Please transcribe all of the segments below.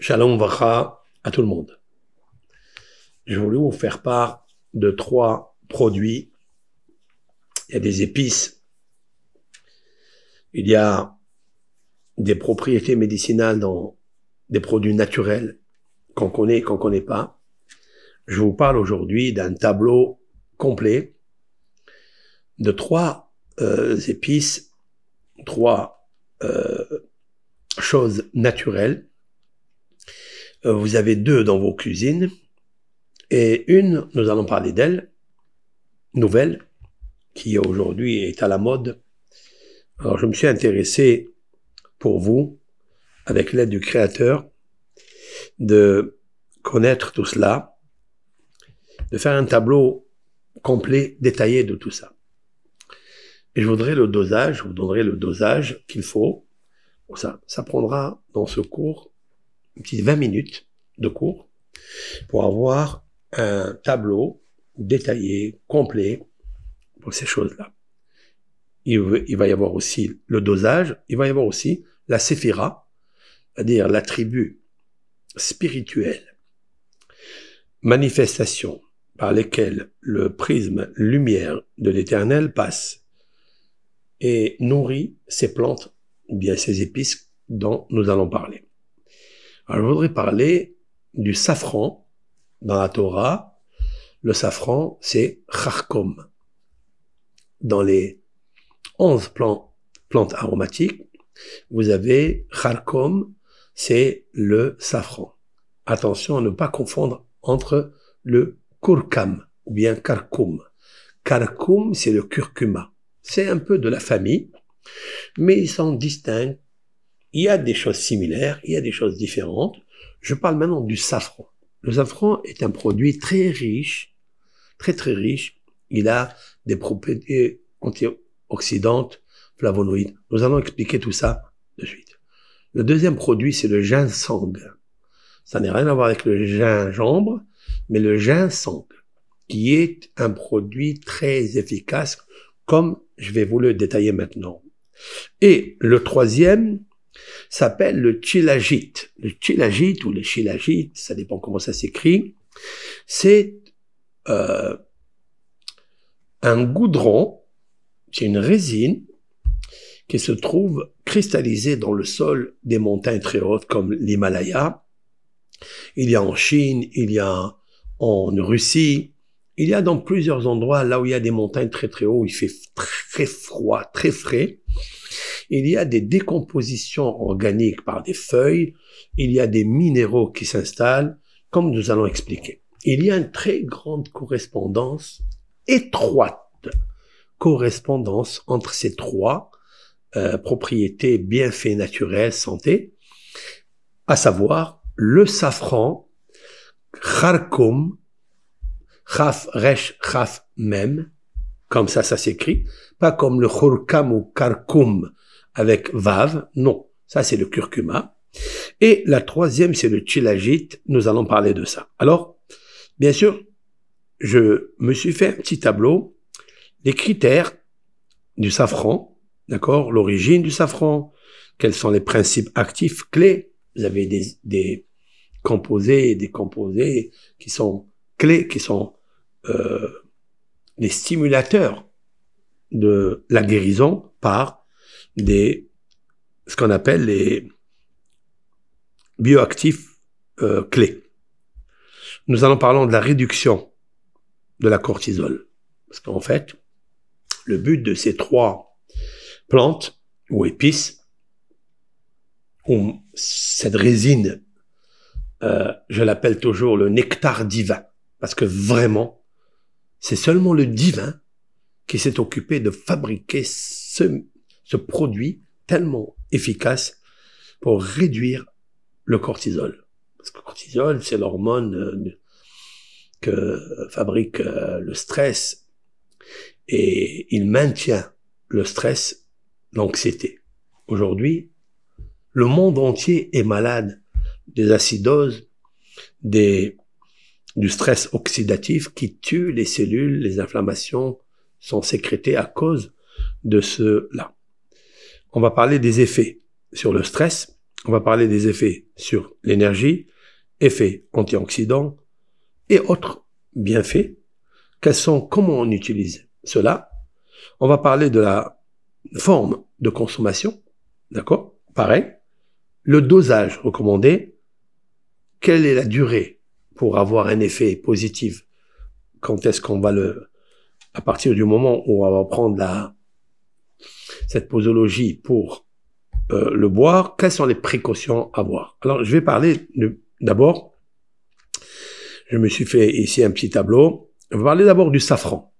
Shalom Vacha à tout le monde. Je voulais vous faire part de 3 produits. Il y a des épices, il y a des propriétés médicinales dans des produits naturels qu'on connaît et qu'on connaît pas. Je vous parle aujourd'hui d'un tableau complet de 3 épices, 3 choses naturelles. Vous avez 2 dans vos cuisines et une, nous allons parler d'elle, nouvelle, qui aujourd'hui est à la mode. Alors je me suis intéressé pour vous, avec l'aide du Créateur, de connaître tout cela, de faire un tableau complet, détaillé de tout ça. Et je voudrais le dosage, je vous donnerai le dosage qu'il faut. Ça prendra dans ce cours une petite 20 minutes de cours pour avoir un tableau détaillé, complet pour ces choses-là. Il va y avoir aussi le dosage, il va y avoir aussi la séphira, c'est-à-dire l'attribut spirituel, manifestation par lesquelles le prisme lumière de l'Éternel passe et nourrit ces plantes, ou bien ces épices dont nous allons parler. Alors, je voudrais parler du safran dans la Torah. Le safran, c'est charkom. Dans les 11 plantes aromatiques, vous avez charkom, c'est le safran. Attention à ne pas confondre entre le kurkam ou bien karkoum. Karkoum, c'est le curcuma. C'est un peu de la famille, mais ils sont distincts. Il y a des choses similaires, il y a des choses différentes. Je parle maintenant du safran. Le safran est un produit très riche, très riche. Il a des propriétés antioxydantes, flavonoïdes. Nous allons expliquer tout ça de suite. Le deuxième produit, c'est le ginseng. Ça n'a rien à voir avec le gingembre, mais le ginseng, qui est un produit très efficace, comme je vais vous le détailler maintenant. Et le troisième s'appelle le chilajit. Le chilajit ou le shilajit, ça dépend comment ça s'écrit, c'est un goudron, c'est une résine qui se trouve cristallisée dans le sol des montagnes très hautes comme l'Himalaya. Il y a en Chine, il y a en Russie, il y a dans plusieurs endroits là où il y a des montagnes très hautes, où il fait très froid, très frais. Il y a des décompositions organiques par des feuilles, il y a des minéraux qui s'installent, comme nous allons expliquer. Il y a une très grande correspondance, étroite correspondance entre ces 3 propriétés, bienfaits naturels, santé, à savoir le safran, charkom, chaf, resh, chaf, mem, comme ça s'écrit, pas comme le churkam ou karkoum avec vav, non, ça c'est le curcuma. Et la troisième, c'est le chilajit, nous allons parler de ça. Alors, bien sûr, je me suis fait un petit tableau, les critères du safran, d'accord, l'origine du safran, quels sont les principes actifs clés. Vous avez des composés et des composés qui sont clés, qui sont les stimulateurs de la guérison par ce qu'on appelle les bioactifs clés. Nous allons parler de la réduction de la cortisol. Parce qu'en fait, le but de ces 3 plantes ou épices, ou cette résine, je l'appelle toujours le nectar divin. Parce que vraiment, c'est seulement le divin qui s'est occupé de fabriquer ce produit tellement efficace pour réduire le cortisol. Parce que le cortisol, c'est l'hormone que fabrique le stress et il maintient le stress, l'anxiété. Aujourd'hui, le monde entier est malade des acidoses, du stress oxydatif qui tue les cellules, les inflammations sont sécrétées à cause de cela. On va parler des effets sur le stress On va parler des effets sur l'énergie, effets antioxydants et autres bienfaits. Comment on utilise cela? On va parler de la forme de consommation, d'accord? Pareil. Le dosage recommandé. Quelle est la durée pour avoir un effet positif? Quand est-ce qu'on va à partir du moment où on va prendre cette posologie pour le boire, quelles sont les précautions à avoir? Alors, je vais parler d'abord, je me suis fait ici un petit tableau. On va parler d'abord du safran.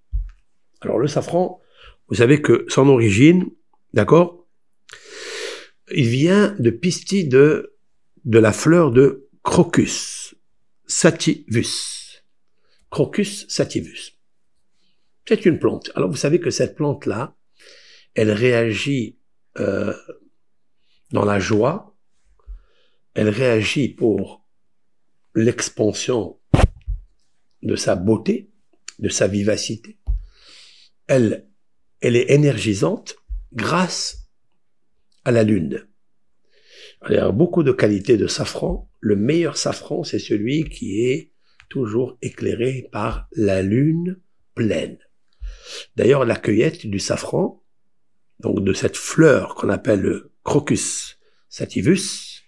Alors, le safran, vous savez que son origine, d'accord, il vient de pistil de la fleur de Crocus sativus. Crocus sativus. C'est une plante. Alors, vous savez que cette plante-là, elle réagit dans la joie, elle réagit pour l'expansion de sa beauté, de sa vivacité. Elle est énergisante grâce à la lune. Il y a beaucoup de qualités de safran. Le meilleur safran, c'est celui qui est toujours éclairé par la lune pleine. D'ailleurs, la cueillette du safran, donc de cette fleur qu'on appelle le Crocus sativus,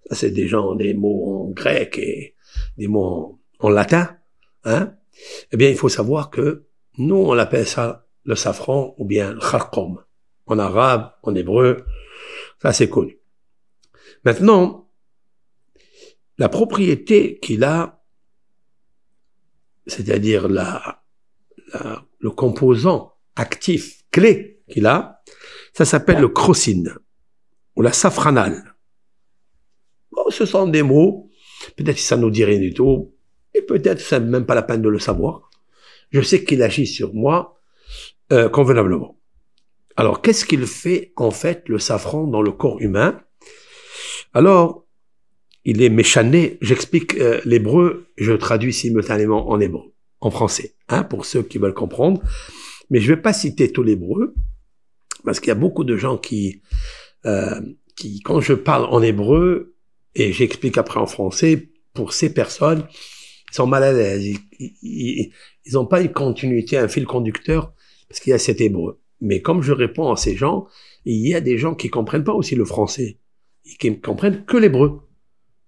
ça c'est des mots en grec et des mots en latin, hein. Eh bien, il faut savoir que nous, on l'appelle ça le safran ou bien le kharqom. En arabe, en hébreu, ça c'est connu. Maintenant, la propriété qu'il a, c'est-à-dire le composant actif clé qu'il a, ça s'appelle le crocine ou la safranale. Bon, ce sont des mots, peut-être que ça nous dit rien du tout, et peut-être c'est même pas la peine de le savoir. Je sais qu'il agit sur moi convenablement. Alors, qu'est-ce qu'il fait en fait le safran dans le corps humain? Alors, il est méchané. J'explique l'hébreu, je traduis simultanément en hébreu, en français, hein, pour ceux qui veulent comprendre. Mais je vais pas citer tout l'hébreu, parce qu'il y a beaucoup de gens qui, quand je parle en hébreu, et j'explique après en français, pour ces personnes, ils sont mal à l'aise. Ils n'ont pas une continuité, un fil conducteur, parce qu'il y a cet hébreu. Mais comme je réponds à ces gens, il y a des gens qui comprennent pas aussi le français, et qui comprennent que l'hébreu.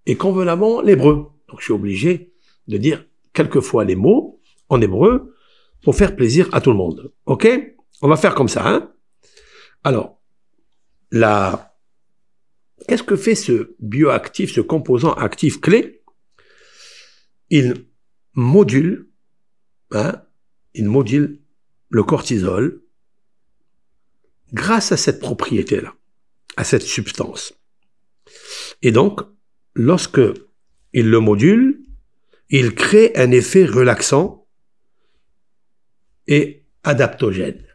Et convenablement l'hébreu. Donc je suis obligé de dire quelquefois les mots en hébreu pour faire plaisir à tout le monde. Ok? On va faire comme ça, hein? Alors, qu'est-ce que fait ce bioactif, ce composant actif clé? Il module, hein, il module le cortisol grâce à cette propriété-là, à cette substance. Et donc, lorsque il le module, il crée un effet relaxant et adaptogène.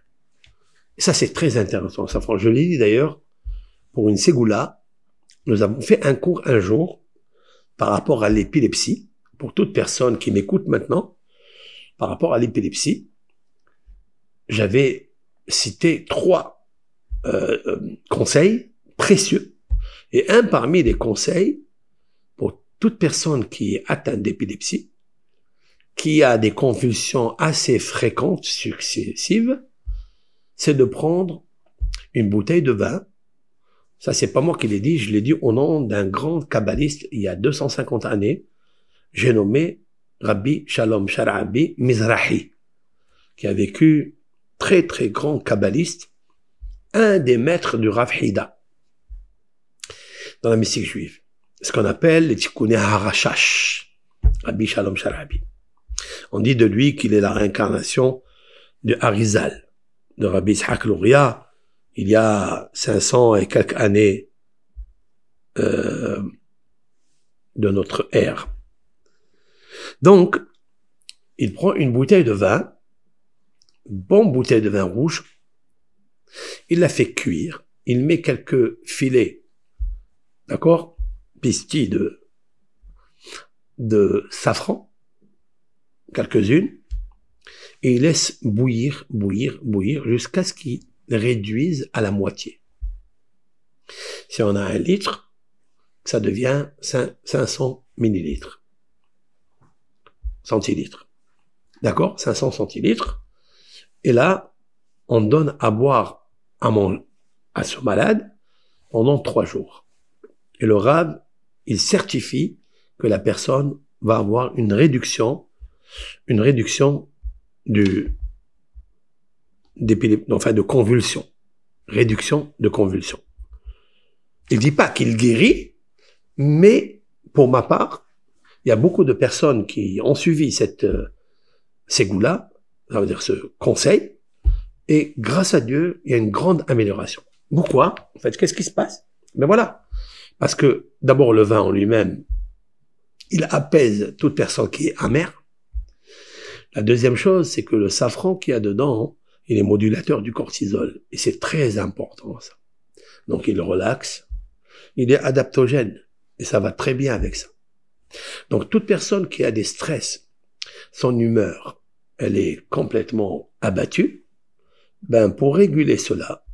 Et ça, c'est très intéressant. Ça, je l'ai dit d'ailleurs, pour une ségoula, nous avons fait un cours un jour par rapport à l'épilepsie, pour toute personne qui m'écoute maintenant, par rapport à l'épilepsie, j'avais cité 3 conseils précieux. Et un parmi les conseils, pour toute personne qui est atteinte d'épilepsie, qui a des convulsions assez fréquentes, successives, c'est de prendre une bouteille de vin. Ça, c'est pas moi qui l'ai dit, je l'ai dit au nom d'un grand kabbaliste il y a 250 années. J'ai nommé Rabbi Shalom Sharabi Mizrahi, qui a vécu très très grand kabbaliste, un des maîtres du Rav Hida dans la mystique juive, ce qu'on appelle les Tikkunei Harashash, Rabbi Shalom Sharabi. On dit de lui qu'il est la réincarnation de Harizal, de Rabbi Ishaq Luria, il y a 500 et quelques années de notre ère. Donc, il prend une bouteille de vin, une bonne bouteille de vin rouge, il la fait cuire, il met quelques filets, d'accord, pistilles de safran, quelques-unes, et il laisse bouillir jusqu'à ce qu'il réduise à la moitié. Si on a 1 litre, que ça devient 500 millilitres. Centilitres. D'accord? 500 centilitres. Et là, on donne à boire à ce malade pendant 3 jours. Et le Rav, il certifie que la personne va avoir une réduction de convulsions. Réduction de convulsions. Il dit pas qu'il guérit, mais pour ma part, il y a beaucoup de personnes qui ont suivi ces goûts-là, ça veut dire ce conseil, et grâce à Dieu, il y a une grande amélioration. Pourquoi? En fait, qu'est-ce qui se passe? Ben voilà. Parce que, d'abord, le vin en lui-même, il apaise toute personne qui est amère. La deuxième chose, c'est que le safran qu'il y a dedans, il est modulateur du cortisol. Et c'est très important, ça. Donc, il relaxe. Il est adaptogène. Et ça va très bien avec ça. Donc, toute personne qui a des stress, son humeur, elle est complètement abattue. Ben, pour réguler cela,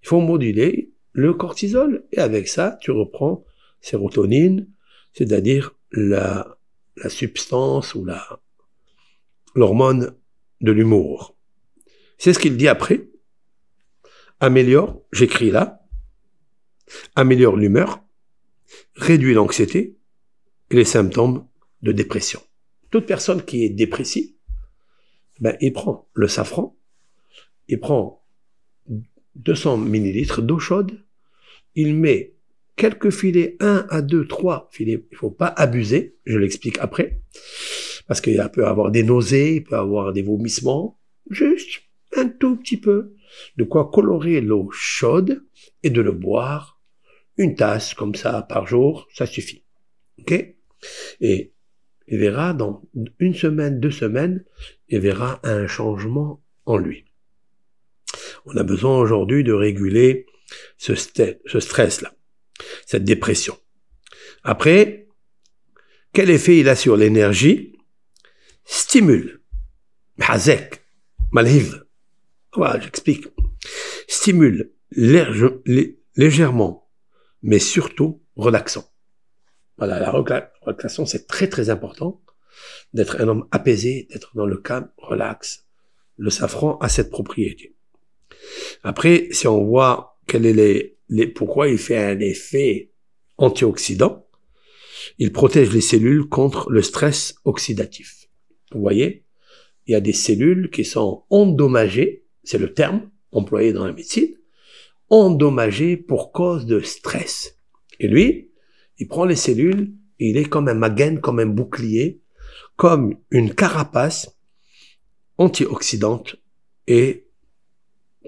il faut moduler le cortisol. Et avec ça, tu reprends sérotonine, c'est-à-dire la substance ou l'hormone de l'humour. C'est ce qu'il dit après. Améliore, j'écris là, améliore l'humeur, réduit l'anxiété et les symptômes de dépression. Toute personne qui est dépressive, ben, il prend le safran, il prend 200 millilitres d'eau chaude, il met quelques filets, 1 à 2, 3 filets, il faut pas abuser, je l'explique après, parce qu'il peut avoir des nausées, il peut avoir des vomissements, juste un tout petit peu, de quoi colorer l'eau chaude et de le boire, une tasse comme ça par jour, ça suffit. Ok? Et il verra dans 1 semaine, 2 semaines, il verra un changement en lui. On a besoin aujourd'hui de réguler ce stress-là, cette dépression. Après, quel effet il a sur l'énergie? Stimule. Hazek. Malhiv. Voilà, j'explique. Stimule légèrement, mais surtout relaxant. Voilà, la relaxation, c'est très très important d'être un homme apaisé, d'être dans le calme, relax. Le safran a cette propriété. Après, si on voit quel est pourquoi il fait un effet antioxydant, il protège les cellules contre le stress oxydatif. Vous voyez, il y a des cellules qui sont endommagées, c'est le terme employé dans la médecine, endommagées pour cause de stress. Et lui, il prend les cellules et il est comme un magen, comme un bouclier, comme une carapace antioxydante et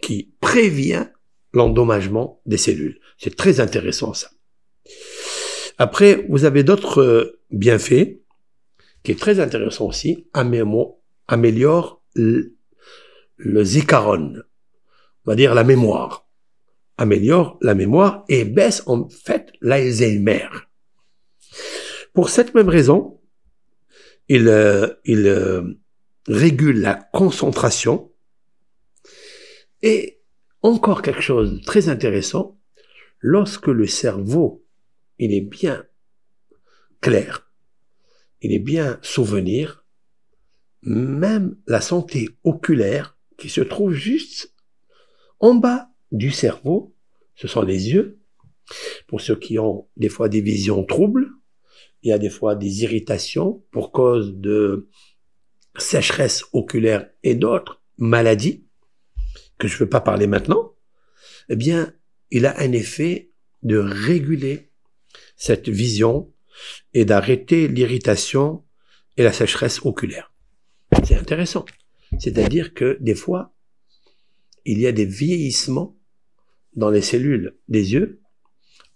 qui prévient l'endommagement des cellules. C'est très intéressant ça. Après, vous avez d'autres bienfaits qui est très intéressant aussi, améliore le zikaron, on va dire la mémoire. Améliore la mémoire et baisse en fait l'Alzheimer. Pour cette même raison, il régule la concentration. Et encore quelque chose de très intéressant, lorsque le cerveau, il est bien clair, il est bien souvenir, même la santé oculaire qui se trouve juste en bas du cerveau, ce sont les yeux. Pour ceux qui ont des fois des visions troubles, il y a des fois des irritations pour cause de sécheresse oculaire et d'autres maladies que je ne veux pas parler maintenant, eh bien, il a un effet de réguler cette vision et d'arrêter l'irritation et la sécheresse oculaire. C'est intéressant. C'est-à-dire que des fois, il y a des vieillissements dans les cellules des yeux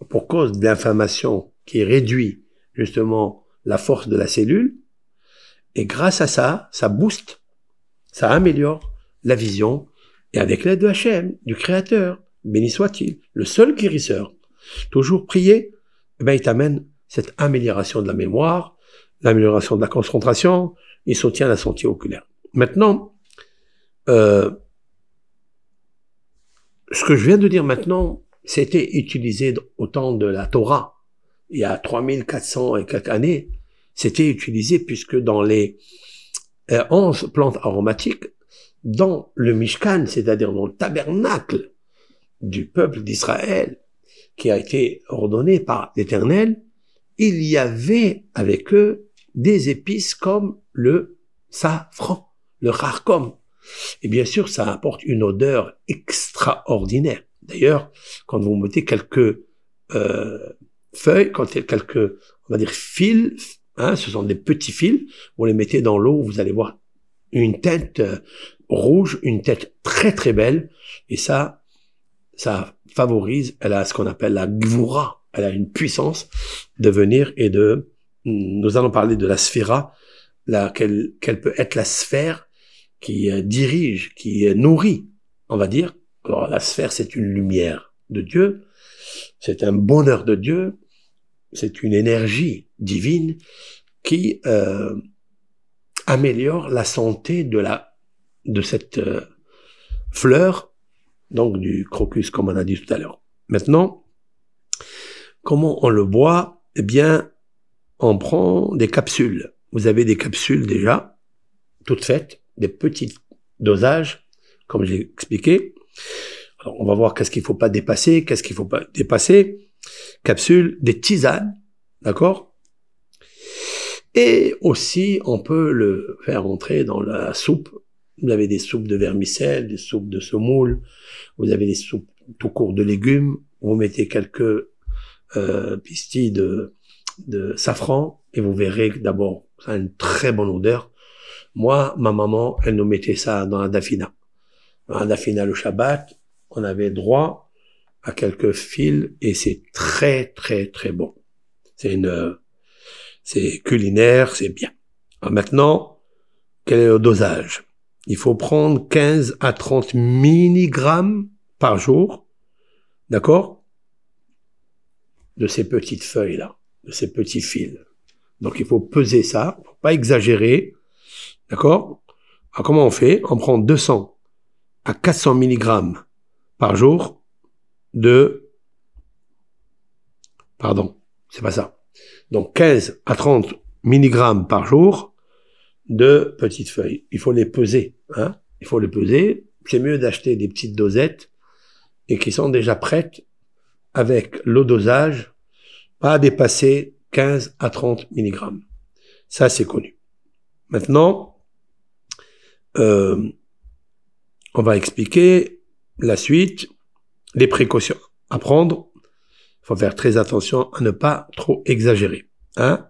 pour cause de l'inflammation qui réduit justement la force de la cellule. Et grâce à ça, ça booste, ça améliore la vision. Et avec l'aide de Hachem, du Créateur, béni soit-il, le seul guérisseur, toujours prier, eh bien, il t'amène cette amélioration de la mémoire, l'amélioration de la concentration, il soutient la santé oculaire. Maintenant, ce que je viens de dire maintenant, c'était utilisé au temps de la Torah, il y a 3400 et quelques années, c'était utilisé puisque dans les 11 plantes aromatiques, dans le Mishkan, c'est-à-dire dans le tabernacle du peuple d'Israël, qui a été ordonné par l'Éternel, il y avait avec eux des épices comme le safran, le rarcom. Et bien sûr, ça apporte une odeur extraordinaire. D'ailleurs, quand vous mettez quelques feuilles, quand il y a quelques, on va dire, fils, hein, ce sont des petits fils, vous les mettez dans l'eau, vous allez voir une teinte rouge, une teinte très très belle, et ça favorise, elle a ce qu'on appelle la gvoura, elle a une puissance de venir et de, nous allons parler de la sphéra, quelle peut être la sphère qui dirige, qui nourrit, on va dire. Alors la sphère, c'est une lumière de Dieu, c'est un bonheur de Dieu, c'est une énergie divine qui améliore la santé de cette fleur, donc du crocus, comme on a dit tout à l'heure. Maintenant, comment on le boit? Eh bien, on prend des capsules. Vous avez des capsules déjà, toutes faites, des petits dosages, comme j'ai expliqué. Alors, on va voir qu'est-ce qu'il faut pas dépasser, qu'est-ce qu'il faut pas dépasser. Capsules, des tisanes, d'accord? Et aussi, on peut le faire entrer dans la soupe. Vous avez des soupes de vermicelle, des soupes de semoule, vous avez des soupes tout court de légumes, vous mettez quelques pistilles de safran, et vous verrez que d'abord, ça a une très bonne odeur. Moi, ma maman, elle nous mettait ça dans la dafina. Dans la dafina le Shabbat, on avait droit à quelques fils, et c'est très, très, très bon. C'est culinaire, c'est bien. Alors maintenant, quel est le dosage? Il faut prendre 15 à 30 milligrammes par jour, d'accord? De ces petites feuilles-là, de ces petits fils. Donc il faut peser ça, faut pas exagérer, d'accord? Alors comment on fait? On prend 200 à 400 milligrammes par jour pardon, c'est pas ça. Donc 15 à 30 milligrammes par jour de petites feuilles. Il faut les peser, hein. Il faut les peser. C'est mieux d'acheter des petites dosettes et qui sont déjà prêtes avec le dosage, pas dépasser 15 à 30 milligrammes. Ça, c'est connu. Maintenant, on va expliquer la suite, les précautions à prendre. Il faut faire très attention à ne pas trop exagérer, hein.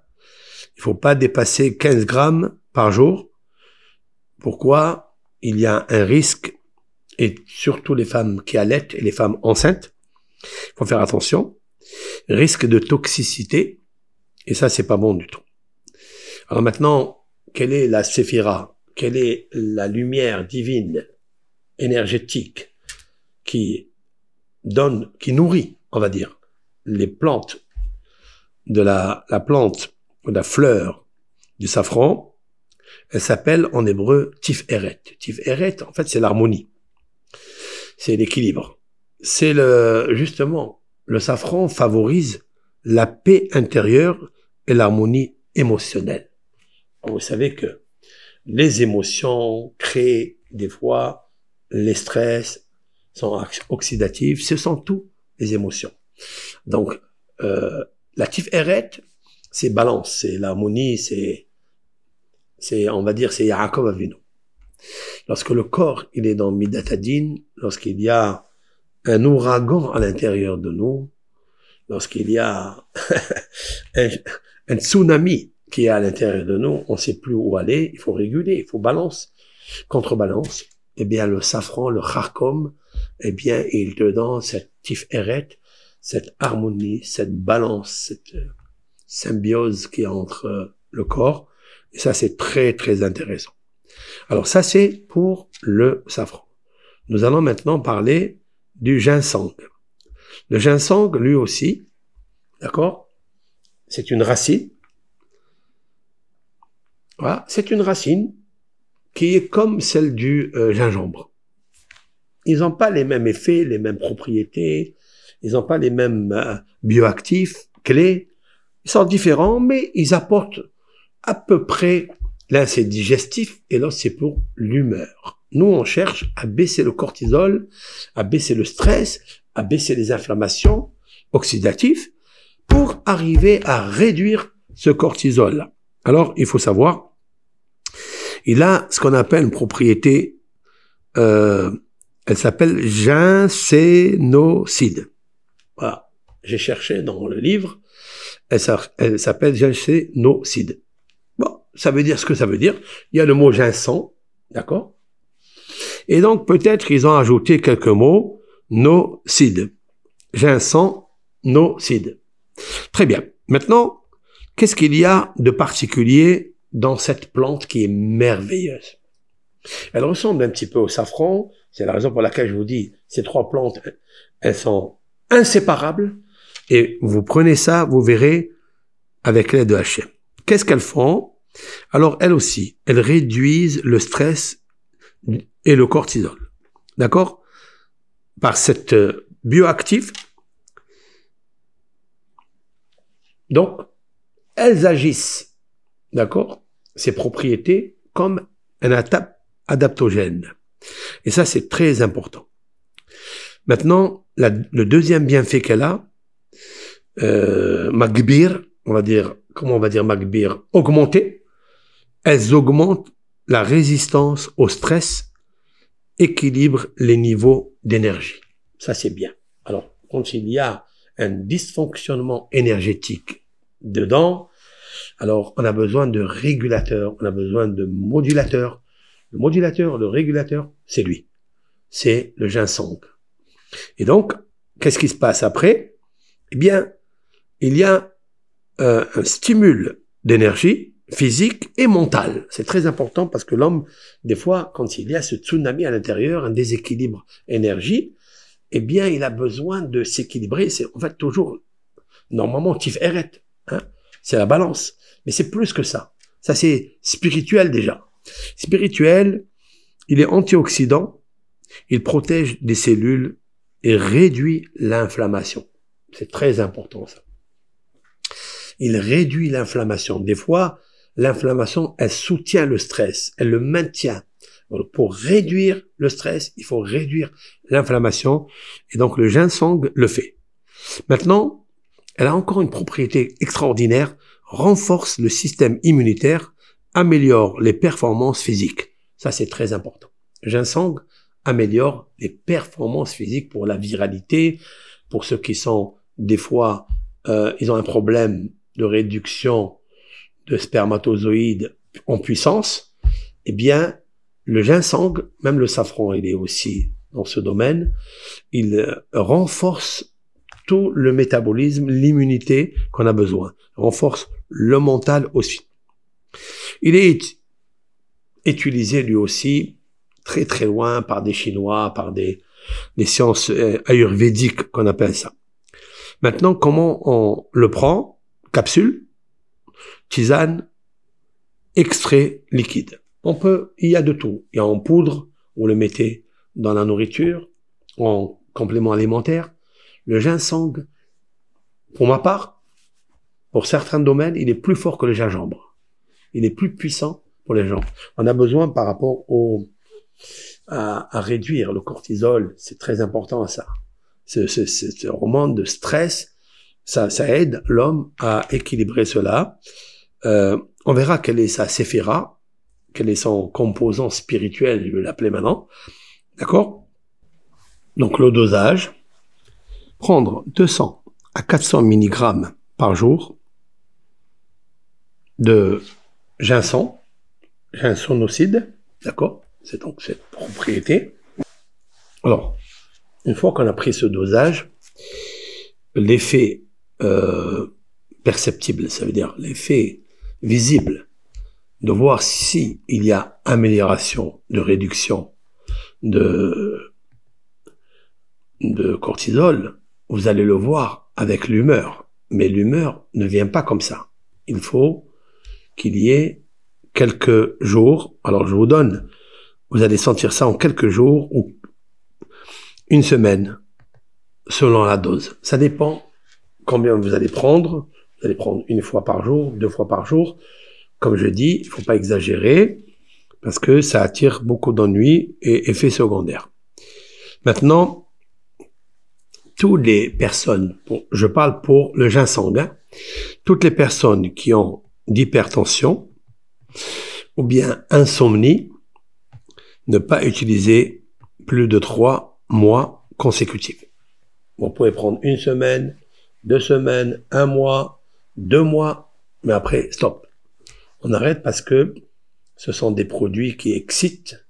Il faut pas dépasser 15 grammes par jour. Pourquoi? Il y a un risque, et surtout les femmes qui allaitent et les femmes enceintes, il faut faire attention, risque de toxicité, et ça c'est pas bon du tout. Alors maintenant, quelle est la séphira? Quelle est la lumière divine, énergétique, qui nourrit, on va dire, les plantes de la plante, de la fleur du safran? Elle s'appelle en hébreu Tiferet. Tiferet, en fait, c'est l'harmonie. C'est l'équilibre. C'est justement, le safran favorise la paix intérieure et l'harmonie émotionnelle. Vous savez que les émotions créent des fois les stress, sont oxydatifs, ce sont tout les émotions. Donc, la Tiferet, c'est balance, c'est l'harmonie, on va dire, c'est Yaakov Avinu. Lorsque le corps, il est dans Midat Hadin, lorsqu'il y a un ouragan à l'intérieur de nous, lorsqu'il y a un tsunami qui est à l'intérieur de nous, on ne sait plus où aller, il faut réguler, il faut balance, contrebalance. Eh bien, le safran, le charkom, eh bien, il te donne cette tiferet, cette harmonie, cette balance, cette symbiose qui est entre le corps. Et ça, c'est très, très intéressant. Alors ça, c'est pour le safran. Nous allons maintenant parler du ginseng. Le ginseng, lui aussi, d'accord, c'est une racine. Voilà, c'est une racine qui est comme celle du gingembre. Ils n'ont pas les mêmes effets, les mêmes propriétés, ils n'ont pas les mêmes bioactifs, clés, Ils sont différents, mais ils apportent à peu près, l'un c'est digestif et l'autre c'est pour l'humeur. Nous, on cherche à baisser le cortisol, à baisser le stress, à baisser les inflammations oxydatives pour arriver à réduire ce cortisol-là. Alors, il faut savoir, il a ce qu'on appelle une propriété, elle s'appelle ginsénoside. Voilà, j'ai cherché dans le livre, elle s'appelle ginsénoside. Bon, ça veut dire ce que ça veut dire. Il y a le mot ginseng, d'accord? Et donc, peut-être ils ont ajouté quelques mots, nocide. Ginseng, nocide. Très bien. Maintenant, qu'est-ce qu'il y a de particulier dans cette plante qui est merveilleuse? Elle ressemble un petit peu au safran. C'est la raison pour laquelle je vous dis, ces trois plantes, elles sont inséparables. Et vous prenez ça, vous verrez, avec l'aide de Hachem. Qu'est-ce qu'elles font? Alors, elles aussi, elles réduisent le stress et le cortisol. D'accord? Par cette bioactive. Donc, elles agissent, d'accord? Ces propriétés comme un adaptogène. Et ça, c'est très important. Maintenant, le deuxième bienfait qu'elle a, Magbir, on va dire, comment on va dire Magbir? Augmenter. Elles augmentent la résistance au stress, équilibrent les niveaux d'énergie. Ça, c'est bien. Alors, quand il y a un dysfonctionnement énergétique dedans, alors on a besoin de régulateurs, on a besoin de modulateurs. Le modulateur, le régulateur, c'est lui. C'est le ginseng. Et donc, qu'est-ce qui se passe après? Eh bien, il y a un stimule d'énergie physique et mentale. C'est très important parce que l'homme, des fois, quand il y a ce tsunami à l'intérieur, un déséquilibre énergie, eh bien, il a besoin de s'équilibrer. C'est en fait toujours, normalement, tif eret, hein, c'est la balance. Mais c'est plus que ça. Ça, c'est spirituel déjà. Spirituel, il est antioxydant, il protège des cellules et réduit l'inflammation. C'est très important, ça. Il réduit l'inflammation. Des fois, l'inflammation, elle soutient le stress, elle le maintient. Donc, pour réduire le stress, il faut réduire l'inflammation. Et donc, le ginseng le fait. Maintenant, elle a encore une propriété extraordinaire, renforce le système immunitaire, améliore les performances physiques. Ça, c'est très important. Le ginseng améliore les performances physiques pour la viralité, pour ceux qui sont, des fois, ils ont un problème de réduction de spermatozoïdes en puissance. Eh bien, le ginseng, même le safran, il est aussi dans ce domaine, il renforce tout le métabolisme, l'immunité qu'on a besoin, renforce le mental aussi. Il est utilisé lui aussi très très loin par des Chinois, par des sciences ayurvédiques qu'on appelle ça. Maintenant, comment on le prend? Capsule, tisane, extrait liquide. Il y a de tout. Il y a en poudre, vous le mettez dans la nourriture, en complément alimentaire. Le ginseng, pour ma part, pour certains domaines, il est plus fort que le gingembre. Il est plus puissant pour les gens. On a besoin par rapport à réduire le cortisol. C'est très important, ça. Ce hormone de stress, ça aide l'homme à équilibrer cela. On verra quelle est sa séphira, quel est son composant spirituel, je vais l'appeler maintenant. D'accord? Donc le dosage, prendre 200 à 400 mg par jour de ginsénoside, d'accord? C'est donc cette propriété. Alors, une fois qu'on a pris ce dosage, l'effet perceptible, ça veut dire l'effet visible, de voir si il y a amélioration de réduction de cortisol, vous allez le voir avec l'humeur. Mais l'humeur ne vient pas comme ça. Il faut qu'il y ait quelques jours. Alors je vous donne, vous allez sentir ça en quelques jours ou une semaine, selon la dose. Ça dépend combien vous allez prendre Vous allez prendre 1 fois par jour, 2 fois par jour. Comme je dis, il ne faut pas exagérer parce que ça attire beaucoup d'ennuis et effets secondaires. Maintenant, toutes les personnes, je parle pour le ginseng, hein, toutes les personnes qui ont d'hypertension ou bien insomnie, ne pas utiliser plus de 3 mois consécutifs. Vous pouvez prendre 1 semaine, 2 semaines, 1 mois, 2 mois, mais après, stop. On arrête parce que ce sont des produits qui excitent,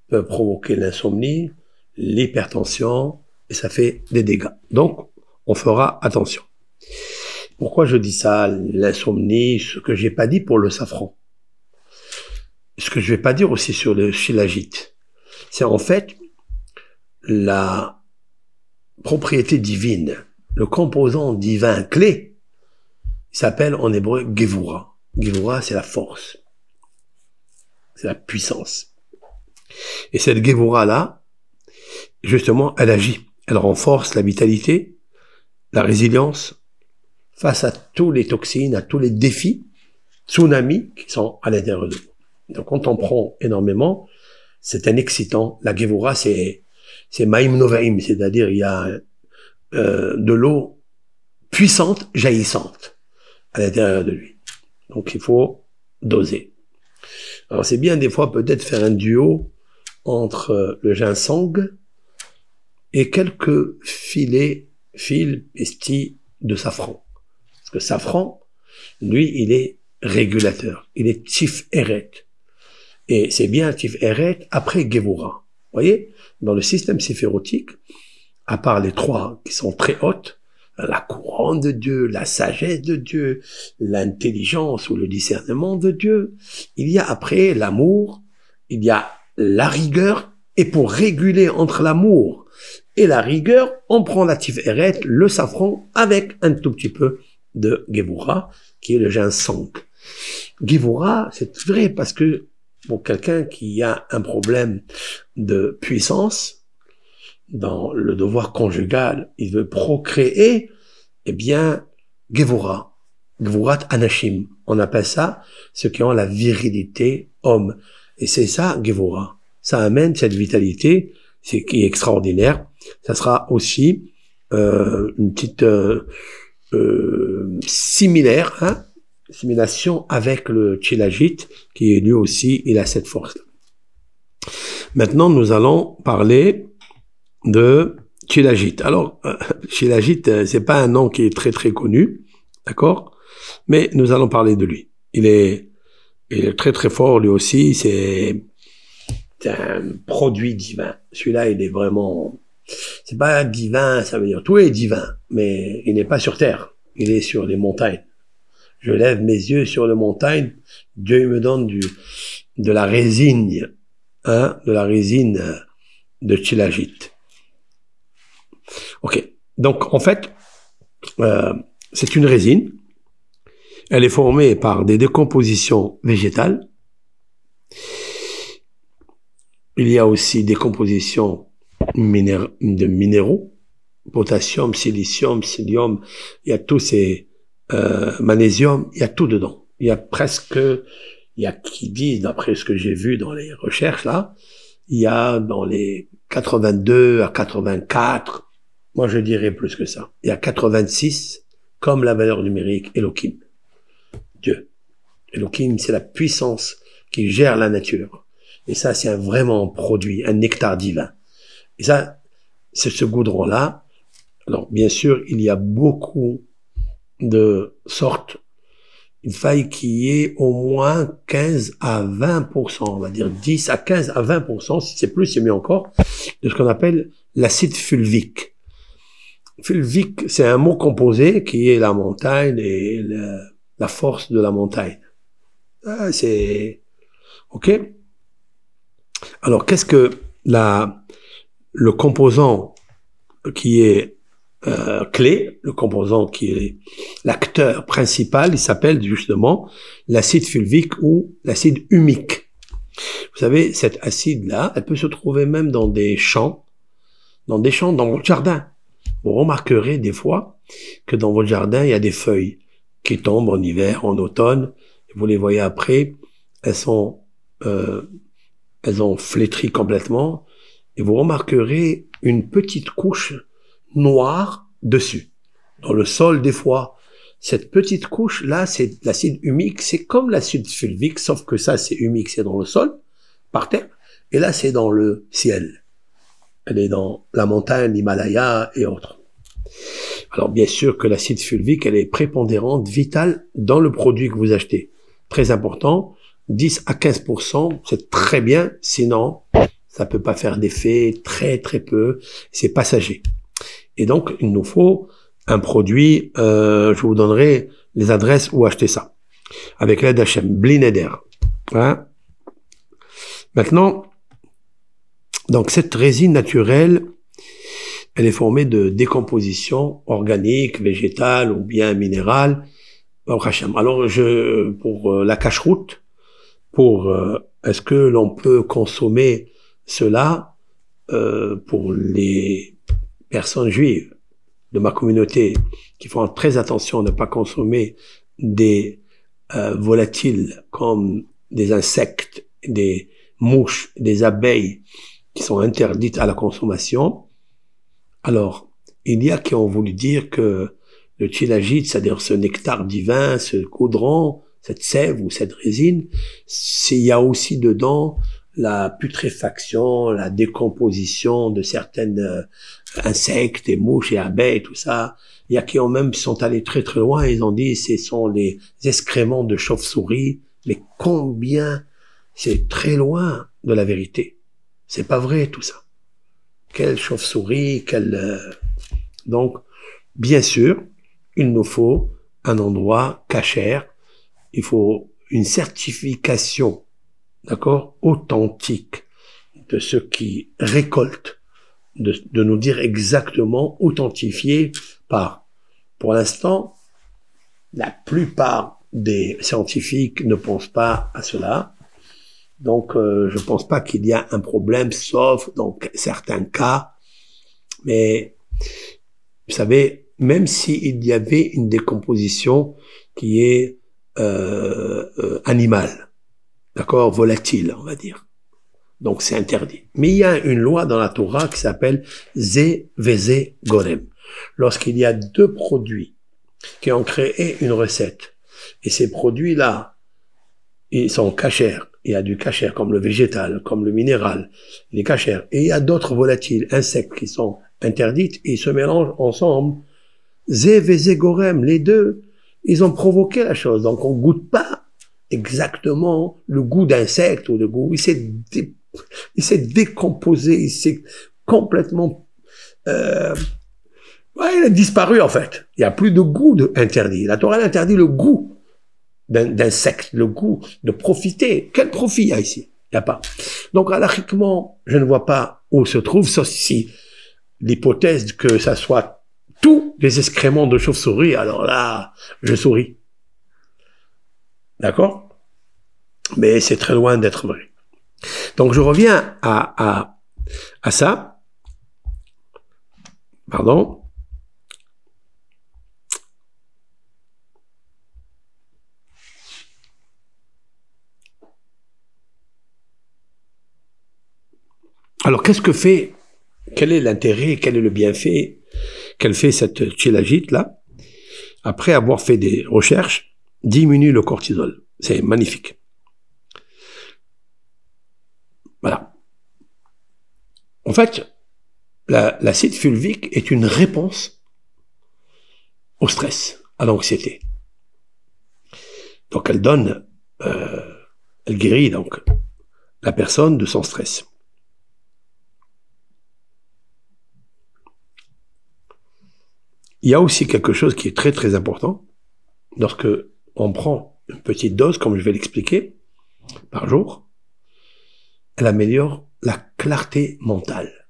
peuvent provoquer l'insomnie, l'hypertension, et ça fait des dégâts. Donc, on fera attention. Pourquoi je dis ça, l'insomnie, ce que j'ai pas dit pour le safran? Ce que je vais pas dire aussi sur le shilajit, c'est en fait la propriété divine, le composant divin clé, il s'appelle en hébreu Gevura. Gevura, c'est la force, c'est la puissance. Et cette Gevura-là, justement, elle agit. Elle renforce la vitalité, la résilience face à tous les toxines, à tous les défis, tsunamis qui sont à l'intérieur de nous. Donc, quand on prend énormément, c'est un excitant. La Gevura, c'est Maïm Novaim, c'est-à-dire il y a de l'eau puissante, jaillissante à l'intérieur de lui. Donc il faut doser. Alors c'est bien des fois peut-être faire un duo entre le ginseng et quelques fils pestis de safran. Parce que safran, lui, il est régulateur. Il est Tif-Eret. Et c'est bien Tif-Eret après Gevura. Vous voyez, dans le système séphirotique, à part les 3 qui sont très hautes, la couronne de Dieu, la sagesse de Dieu, l'intelligence ou le discernement de Dieu, il y a après l'amour, il y a la rigueur, et pour réguler entre l'amour et la rigueur, on prend la Tif-Eret, le safran, avec un tout petit peu de Gevura, qui est le ginseng. Gevura, c'est vrai parce que pour quelqu'un qui a un problème de puissance, dans le devoir conjugal, il veut procréer, eh bien, Gevura, Gevurat Anashim, on appelle ça ceux qui ont la virilité homme. Et c'est ça, Gevura. Ça amène cette vitalité, c'est qui est extraordinaire. Ça sera aussi une petite similaire, hein, simulation avec le Shilajit, qui est lui aussi, il a cette force. Maintenant, nous allons parler de Shilajit. Alors, Shilajit, c'est pas un nom qui est très très connu, d'accord? Mais nous allons parler de lui. Il est très très fort lui aussi. C'est un produit divin. Celui-là, il est vraiment. C'est pas divin, ça veut dire tout est divin, mais il n'est pas sur terre. Il est sur les montagnes. Je lève mes yeux sur les montagnes. Dieu il me donne de la résine, hein, de la résine de Shilajit. Ok. Donc, en fait, c'est une résine. Elle est formée par des décompositions végétales. Il y a aussi des compositions de minéraux, potassium, silicium, psyllium, il y a tous ces magnésium, il y a tout dedans. Il y a presque, il y a qui disent, d'après ce que j'ai vu dans les recherches là, il y a dans les 82 à 84, moi je dirais plus que ça. Il y a 86 comme la valeur numérique Elohim. Dieu. Elohim, c'est la puissance qui gère la nature. Et ça, c'est vraiment un produit, un nectar divin. Et ça, c'est ce goudron-là. Alors, bien sûr, il y a beaucoup de sortes. Il faille qu'il y ait au moins 15 à 20%, on va dire 10 à 15 à 20%, si c'est plus, c'est mieux encore, de ce qu'on appelle l'acide fulvique. Fulvique, c'est un mot composé qui est la montagne et la force de la montagne. Ah, c'est... OK? Alors, qu'est-ce que le composant qui est clé, le composant qui est l'acteur principal, il s'appelle justement l'acide fulvique ou l'acide humique. Vous savez, cet acide-là, elle peut se trouver même dans des champs, dans votre jardin. Vous remarquerez des fois que dans votre jardin, il y a des feuilles. qui tombent en hiver, en automne. Vous les voyez après, elles ont flétri complètement. Et vous remarquerez une petite couche noire dessus. Dans le sol, des fois, cette petite couche-là, c'est l'acide humique. C'est comme l'acide fulvique, sauf que ça, c'est humique, c'est dans le sol, par terre. Et là, c'est dans le ciel. Elle est dans la montagne, l'Himalaya et autres. Alors, bien sûr que l'acide fulvique, elle est prépondérante, vitale dans le produit que vous achetez. Très important, 10 à 15%, c'est très bien, sinon, ça peut pas faire d'effet, très très peu, c'est passager. Et donc, il nous faut un produit, je vous donnerai les adresses où acheter ça. Avec l'aide d'Hachem, Bli Neder. Hein? Maintenant, donc cette résine naturelle, elle est formée de décomposition organique, végétale ou bien minérale. Alors, pour la cache-route, est-ce que l'on peut consommer cela pour les personnes juives de ma communauté qui font très attention à ne pas consommer des volatiles comme des insectes, des mouches, des abeilles qui sont interdites à la consommation. Alors, il y a qui ont voulu dire que le tchilagite, c'est-à-dire ce nectar divin, ce goudron, cette sève ou cette résine, il y a aussi dedans la putréfaction, la décomposition de certaines insectes et mouches et abeilles, tout ça. Il y a qui ont même sont allés très très loin, ils ont dit ce sont les excréments de chauve-souris, mais combien c'est très loin de la vérité. C'est pas vrai tout ça. Quelle chauve-souris, Donc, bien sûr, il nous faut un endroit cachère, il faut une certification, d'accord, authentique de ceux qui récoltent, de nous dire exactement, authentifié par. Pour l'instant, la plupart des scientifiques ne pensent pas à cela. Donc, je pense pas qu'il y a un problème, sauf dans certains cas. Mais, vous savez, même s'il y avait une décomposition qui est animale, d'accord, volatile, on va dire. Donc, c'est interdit. Mais il y a une loi dans la Torah qui s'appelle Ze Veze Gorem. Lorsqu'il y a deux produits qui ont créé une recette, et ces produits-là, ils sont cachers. Il y a du cacher comme le végétal, comme le minéral, il est cacher. Et il y a d'autres volatiles, insectes qui sont interdites, et ils se mélangent ensemble. Ze Veze Gorem, les deux, ils ont provoqué la chose. Donc, on goûte pas exactement le goût d'insecte ou le goût. Il s'est décomposé, il s'est complètement, il a disparu en fait. Il n'y a plus de goût interdit. La Torah interdit le goût d'insecte, le goût de profiter. Quel profit il y a ici? Il n'y a pas. Donc, halachiquement, je ne vois pas où se trouve, sauf si l'hypothèse que ça soit tous les excréments de chauve-souris, alors là, je souris. D'accord? Mais c'est très loin d'être vrai. Donc, je reviens à ça. Pardon. Alors, quel est l'intérêt, quel est le bienfait qu'elle fait cette tchilagite-là? Après avoir fait des recherches, diminue le cortisol. C'est magnifique. Voilà. En fait, l'acide fulvique est une réponse au stress, à l'anxiété. Donc, elle guérit donc la personne de son stress. Il y a aussi quelque chose qui est très très important. Lorsque on prend une petite dose, comme je vais l'expliquer, par jour, elle améliore la clarté mentale.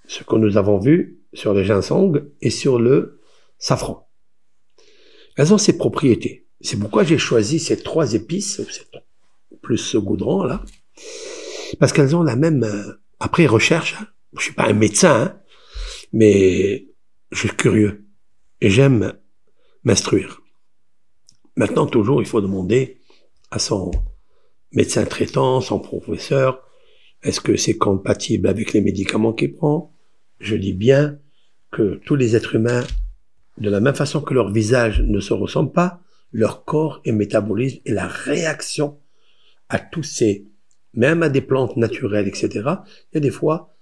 Ce que nous avons vu sur le ginseng et sur le safran. Elles ont ces propriétés. C'est pourquoi j'ai choisi ces trois épices, plus ce goudron là, parce qu'elles ont la même, après recherche, je suis pas un médecin, mais je suis curieux et j'aime m'instruire. Maintenant, toujours, il faut demander à son médecin traitant, son professeur, est-ce que c'est compatible avec les médicaments qu'il prend? Je dis bien que tous les êtres humains, de la même façon que leur visage ne se ressemble pas, leur corps et métabolisme et la réaction à tous ces, même à des plantes naturelles, etc. Il y a des fois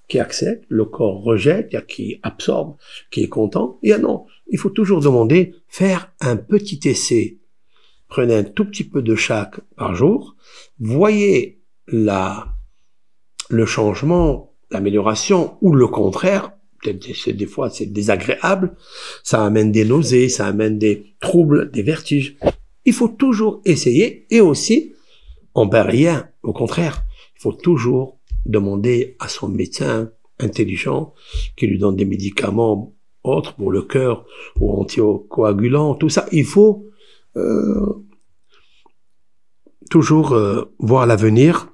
qui acceptent, le corps rejette, il y a qui absorbe, qui est content. Il y a non, il faut toujours demander, faire un petit essai. Prenez un tout petit peu de chaque par jour, voyez le changement, l'amélioration ou le contraire. Des fois, c'est désagréable, ça amène des nausées, ça amène des troubles, des vertiges. Il faut toujours essayer et aussi, on perd rien. Au contraire, il faut toujours demander à son médecin intelligent qui lui donne des médicaments autres pour le cœur ou anticoagulants, tout ça. Il faut toujours voir l'avenir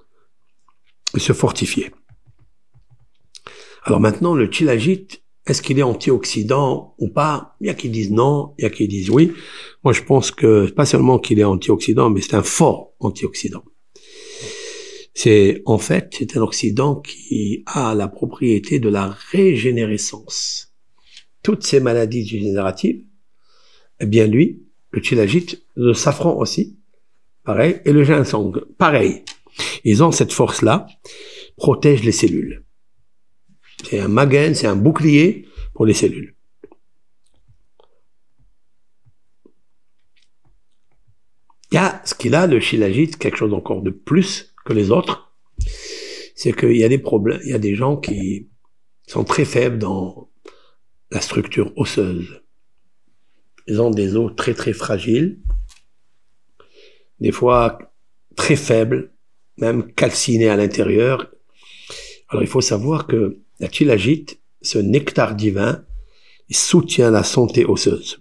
et se fortifier. Alors maintenant, le Shilajit, est-ce qu'il est antioxydant ou pas? Il y a qui disent non, il y a qui disent oui. Moi, je pense que pas seulement qu'il est antioxydant, mais c'est un fort antioxydant. C'est un oxydant qui a la propriété de la régénérescence. Toutes ces maladies dégénératives, eh bien lui, le Shilajit, le safran aussi, pareil, et le ginseng, pareil. Ils ont cette force-là, protègent les cellules. C'est un magen, c'est un bouclier pour les cellules. Il y a ce qu'il a, le Shilajit, quelque chose encore de plus que les autres, c'est qu'il y a des problèmes, il y a des gens qui sont très faibles dans la structure osseuse. Ils ont des os très très fragiles, des fois très faibles, même calcinés à l'intérieur. Alors il faut savoir que la Shilajit, ce nectar divin, il soutient la santé osseuse.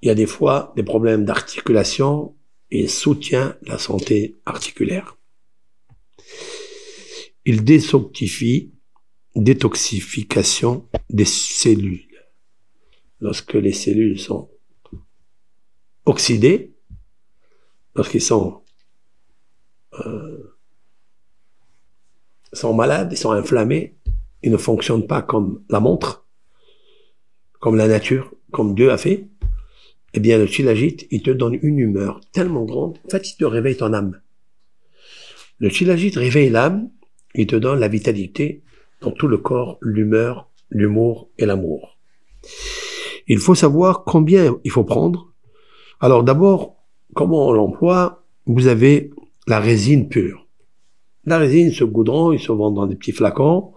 Il y a des fois des problèmes d'articulation et il soutient la santé articulaire. Il détoxification des cellules. Lorsque les cellules sont oxydées, lorsqu'ils sont malades, ils sont inflammés, ils ne fonctionnent pas comme la montre, comme la nature, comme Dieu a fait, eh bien le Shilajit, il te donne une humeur tellement grande, en fait il te réveille ton âme. Le Shilajit réveille l'âme, il te donne la vitalité dans tout le corps, l'humeur, l'humour et l'amour. Il faut savoir combien il faut prendre. Alors d'abord, comment on l'emploie? Vous avez la résine pure. La résine, ce goudron, il se vend dans des petits flacons.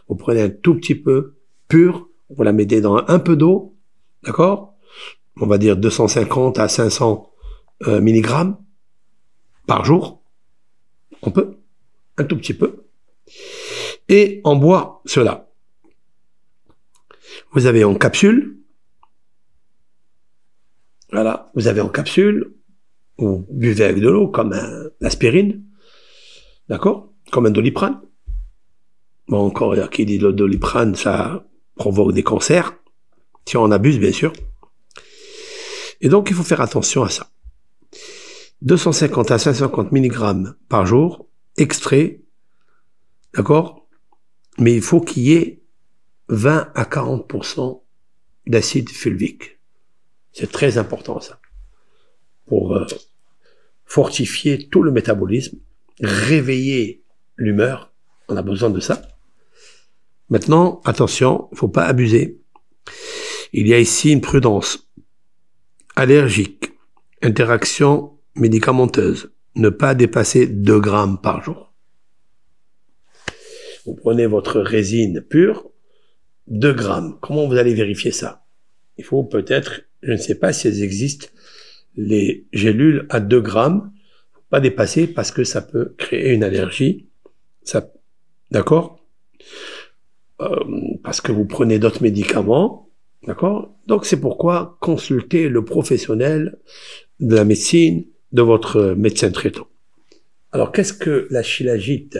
Vous prenez un tout petit peu pur, vous la mettez dans un peu d'eau, d'accord? On va dire 250 à 500 mg par jour. On peut, un tout petit peu. Et on boit cela. Vous avez en capsule. Voilà, vous avez en capsule. Vous buvez avec de l'eau, comme l'aspirine. D'accord? Comme un Doliprane. Bon, encore, il y a qui dit le Doliprane, ça provoque des cancers. Si on abuse, bien sûr. Et donc, il faut faire attention à ça. 250 à 550 mg par jour, extrait. D'accord? Mais il faut qu'il y ait 20 à 40% d'acide fulvique. C'est très important, ça. Pour fortifier tout le métabolisme, réveiller l'humeur. On a besoin de ça. Maintenant, attention, il ne faut pas abuser. Il y a ici une prudence. Allergique, interaction médicamenteuse, ne pas dépasser 2 grammes par jour. Vous prenez votre résine pure, 2 grammes. Comment vous allez vérifier ça? Il faut peut-être, je ne sais pas si elles existent, les gélules à 2 grammes, faut pas dépasser parce que ça peut créer une allergie. Ça, d'accord? Parce que vous prenez d'autres médicaments, d'accord? Donc c'est pourquoi consultez le professionnel de la médecine, de votre médecin traitant. Alors qu'est-ce que la Shilajit?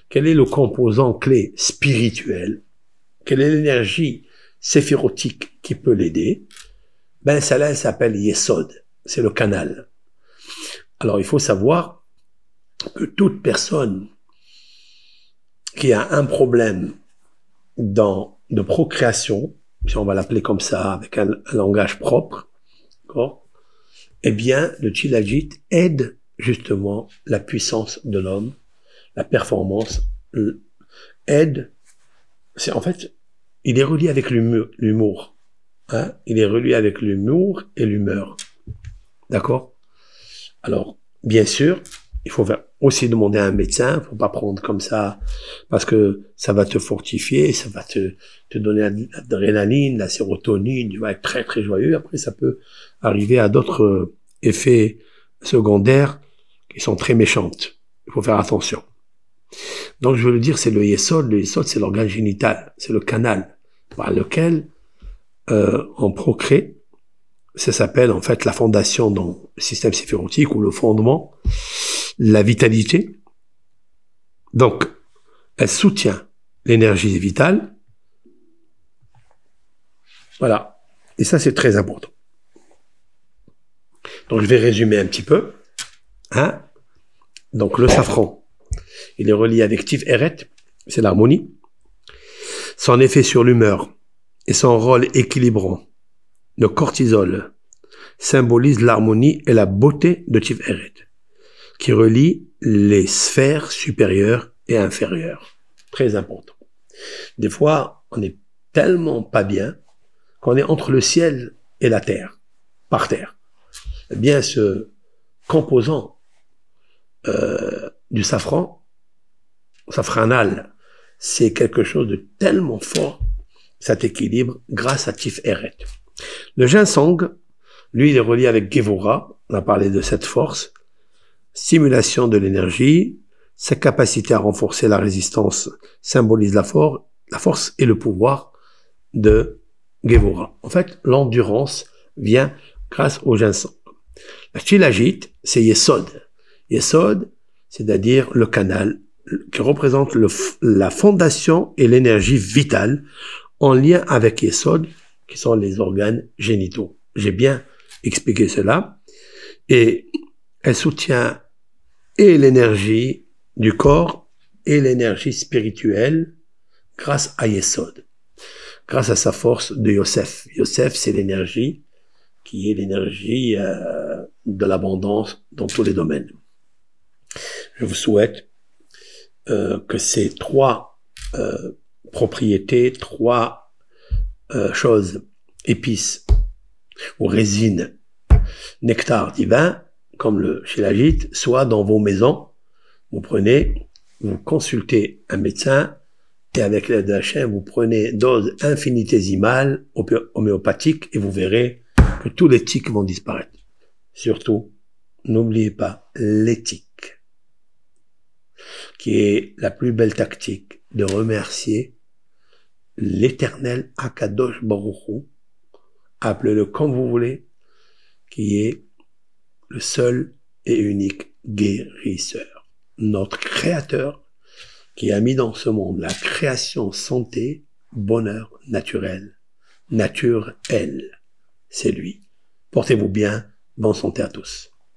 Quel est le composant clé spirituel? Quelle est l'énergie séphirotique qui peut l'aider? Ben, celle-là, elle s'appelle Yesod. C'est le canal. Alors, il faut savoir que toute personne qui a un problème de procréation, si on va l'appeler comme ça, avec un langage propre, d'accord, eh bien, le Shilajit aide justement la puissance de l'homme, la performance, aide. C'est en fait, il est relié avec l'humour. Hein, il est relié avec l'humour et l'humeur. D'accord? Alors, bien sûr, il faut aussi demander à un médecin, il faut pas prendre comme ça, parce que ça va te fortifier, ça va te donner l'adrénaline, la sérotonine, tu vas être très très joyeux. Après, ça peut arriver à d'autres effets secondaires qui sont très méchantes. Il faut faire attention. Donc, je veux le dire, c'est le yesod. Le yesod, c'est l'organe génital, c'est le canal par lequel on procrée. Ça s'appelle en fait la fondation dans le système séphirotique ou le fondement, la vitalité. Donc, elle soutient l'énergie vitale. Voilà. Et ça, c'est très important. Donc, je vais résumer un petit peu. Hein? Donc, le safran, il est relié avec Tif Eret, c'est l'harmonie. Son effet sur l'humeur et son rôle équilibrant, le cortisol, symbolise l'harmonie et la beauté de Tif Eret, qui relie les sphères supérieures et inférieures. Très important. Des fois, on n'est tellement pas bien qu'on est entre le ciel et la terre, par terre. Eh bien, ce composant du safranal, c'est quelque chose de tellement fort, cet équilibre, grâce à Tif Eret. Le ginseng, lui, il est relié avec Gevura, on a parlé de cette force, stimulation de l'énergie, sa capacité à renforcer la résistance symbolise la force et le pouvoir de Gevura. En fait, l'endurance vient grâce au ginseng. La Shilajit, c'est Yesod. Yesod, c'est-à-dire le canal qui représente la fondation et l'énergie vitale en lien avec Yesod, qui sont les organes génitaux. J'ai bien expliqué cela. Et elle soutient et l'énergie du corps et l'énergie spirituelle grâce à Yesod, grâce à sa force de Yosef. Yosef, c'est l'énergie qui est l'énergie de l'abondance dans tous les domaines. Je vous souhaite que ces trois propriétés, trois choses, épices ou résines, nectar divin, comme le Shilajit, soient dans vos maisons. Vous prenez, vous consultez un médecin et avec l'aide d'Hachem, vous prenez dose infinitésimale homéopathique et vous verrez que tous les tics vont disparaître. Surtout, n'oubliez pas l'éthique, qui est la plus belle tactique de remercier l'éternel Akadosh Baruch Hu, appelez-le comme vous voulez, qui est le seul et unique guérisseur, notre créateur, qui a mis dans ce monde la création, santé, bonheur naturel. Nature, elle, c'est lui. Portez-vous bien, bonne santé à tous.